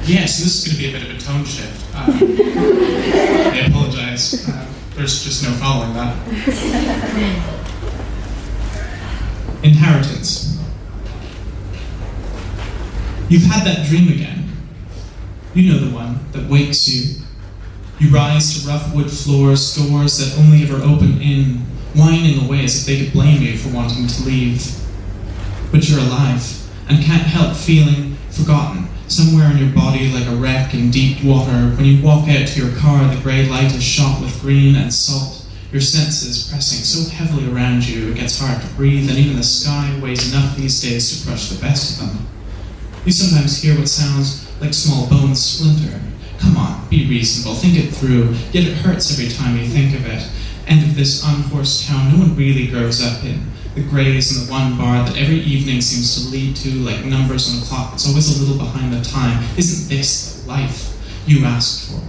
Yeah, so this is going to be a bit of a tone shift. I apologize. There's just no following that. Inheritance. You've had that dream again. You know the one that wakes you. You rise to rough wood floors, doors that only ever open in, whining away as if they could blame you for wanting to leave. But you're alive, and can't help feeling forgotten, somewhere in your body like a wreck in deep water. When you walk out to your car, the grey light is shot with green and salt, your senses pressing so heavily around you it gets hard to breathe, and even the sky weighs enough these days to crush the best of them. You sometimes hear what sounds like small bones splinter. Come on, be reasonable, think it through, yet it hurts every time you think of it. End of this unhorsed town no one really grows up in. The greys and the one bar that every evening seems to lead to like numbers on a clock that's always a little behind the time. Isn't this the life you asked for?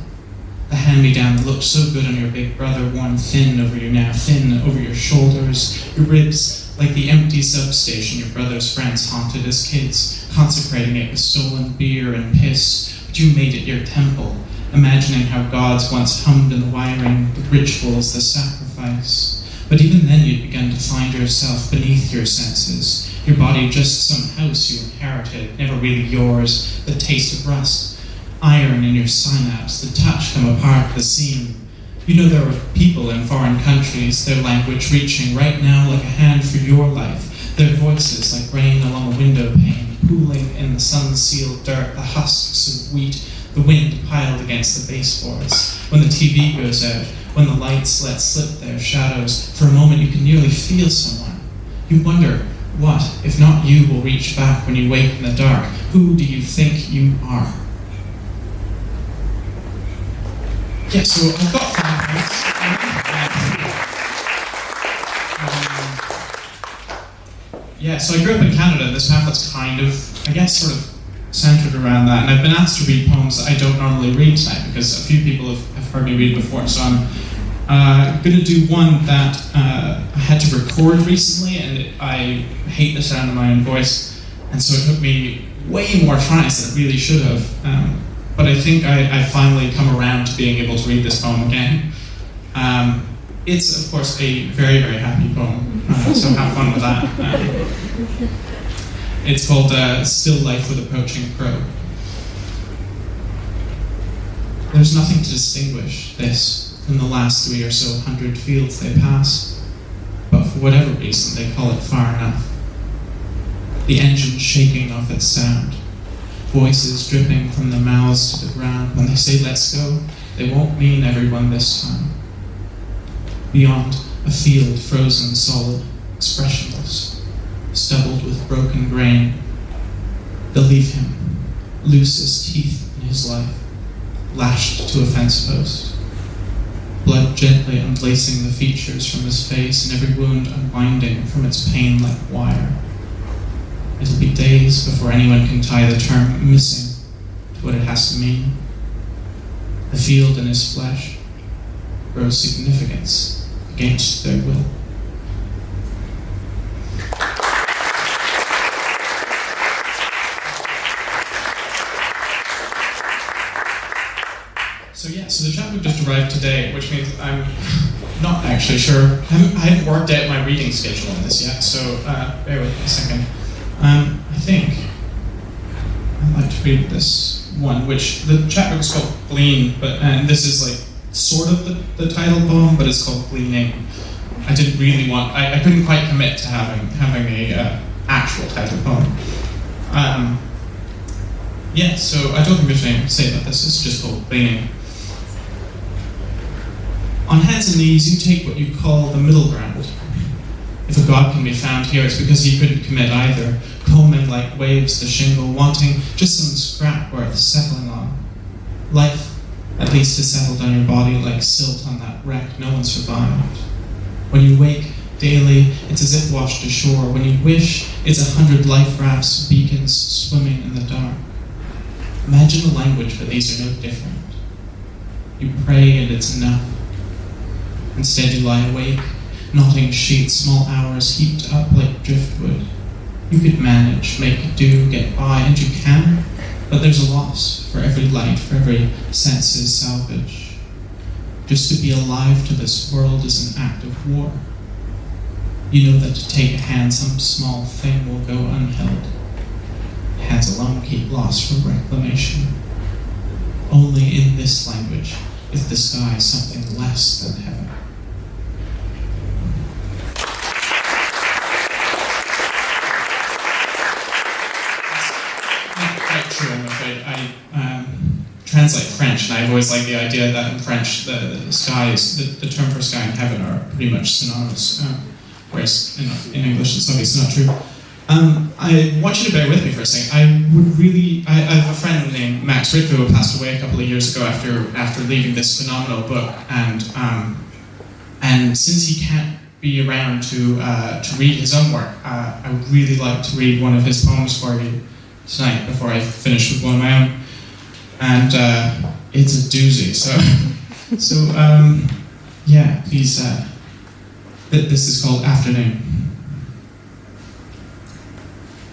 The hand-me-down that looked so good on your big brother, worn thin over you now, thin over your shoulders, your ribs like the empty substation your brother's friends haunted as kids, consecrating it with stolen beer and piss, but you made it your temple, imagining how gods once hummed in the wiring, the rituals, the sacrifice. But even then you'd begun to find yourself beneath your senses, your body just some house you inherited, never really yours, the taste of rust, iron in your synapse, the touch come apart, the seam. You know there are people in foreign countries, their language reaching right now like a hand for your life, their voices like rain along a window pane, pooling in the sun-sealed dirt, the husks of wheat, the wind piled against the baseboards. When the TV goes out, when the lights let slip their shadows, for a moment you can nearly feel someone. You wonder, what, if not you, will reach back when you wake in the dark? Who do you think you are? Yeah, so I've got 5 minutes. So I grew up in Canada, and this pamphlet's kind of, I guess, sort of centered around that. And I've been asked to read poems that I don't normally read tonight, because a few people have heard me read before. So I'm going to do one that I had to record recently, and I hate the sound of my own voice. And so it took me way more tries than it really should have. But I think I finally come around to being able to read this poem again. It's, of course, a very, very happy poem, so have fun with that. It's called Still Life with Approaching Crow. There's nothing to distinguish this from the last 3 or so hundred fields they pass, but for whatever reason they call it far enough. The engine shaking off its sound, voices dripping from the mouths to the ground. When they say let's go, they won't mean everyone this time. Beyond, a field frozen solid, expressionless, stubbled with broken grain. They'll leave him, loose as teeth in his life, lashed to a fence post. Blood gently unlacing the features from his face, and every wound unwinding from its pain like wire. It'll be days before anyone can tie the term missing to what it has to mean. The field in his flesh grows significance against their will. So the chapbook just arrived today, which means I'm not actually sure. I haven't worked out my reading schedule on this yet, so bear with me a second. I think I'd like to read this one, which the chapbook is called Glean, and this is like sort of the title poem, but it's called Gleaning. I didn't really want, I couldn't quite commit to having a actual title poem. So I don't think there's anything to say about this, it's just called Gleaning. On hands and knees, you take what you call the middle ground. If a God can be found here, it's because he couldn't commit either, combing like waves the shingle, wanting just some scrap worth settling on. Life, at least, has settled on your body like silt on that wreck no one survived. When you wake daily, it's as if washed ashore. When you wish, it's 100 life rafts, beacons swimming in the dark. Imagine a language, but these are no different. You pray and it's enough. Instead you lie awake, knotting sheets, small hours heaped up like driftwood. You could manage, make do, get by, and you can, But there's a loss for every light, for every sense is salvage. Just to be alive to this world is an act of war. You know that to take a hand, some small thing will go unheld. Hands alone keep loss from reclamation. Only in this language is the sky something less than heaven. Quite true, I'm afraid. I translate French, and I've always liked the idea that in French the skies, the term for sky and heaven are pretty much synonymous, whereas in English it's obviously not true. I want you to bear with me for a second. I have a friend named Max Richter who passed away a couple of years ago after leaving this phenomenal book, and since he can't be around to read his own work, I would really like to read one of his poems for you tonight before I finish with one of my own. And it's a doozy, so yeah, please. This is called Afternoon.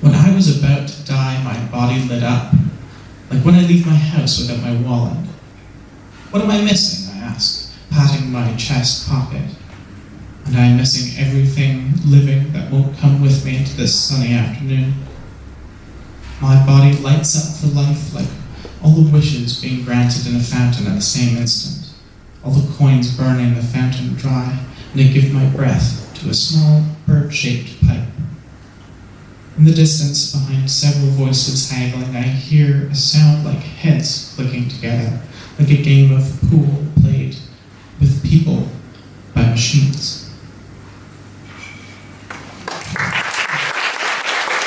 When I was about to die, my body lit up, like when I leave my house without my wallet. What am I missing? I asked, patting my chest pocket. And I am missing everything living that won't come with me into this sunny afternoon. My body lights up for life like all the wishes being granted in a fountain at the same instant, all the coins burning the fountain dry, and I give my breath to a small bird-shaped pipe. In the distance, behind several voices haggling, I hear a sound like heads clicking together, like a game of pool played with people by machines.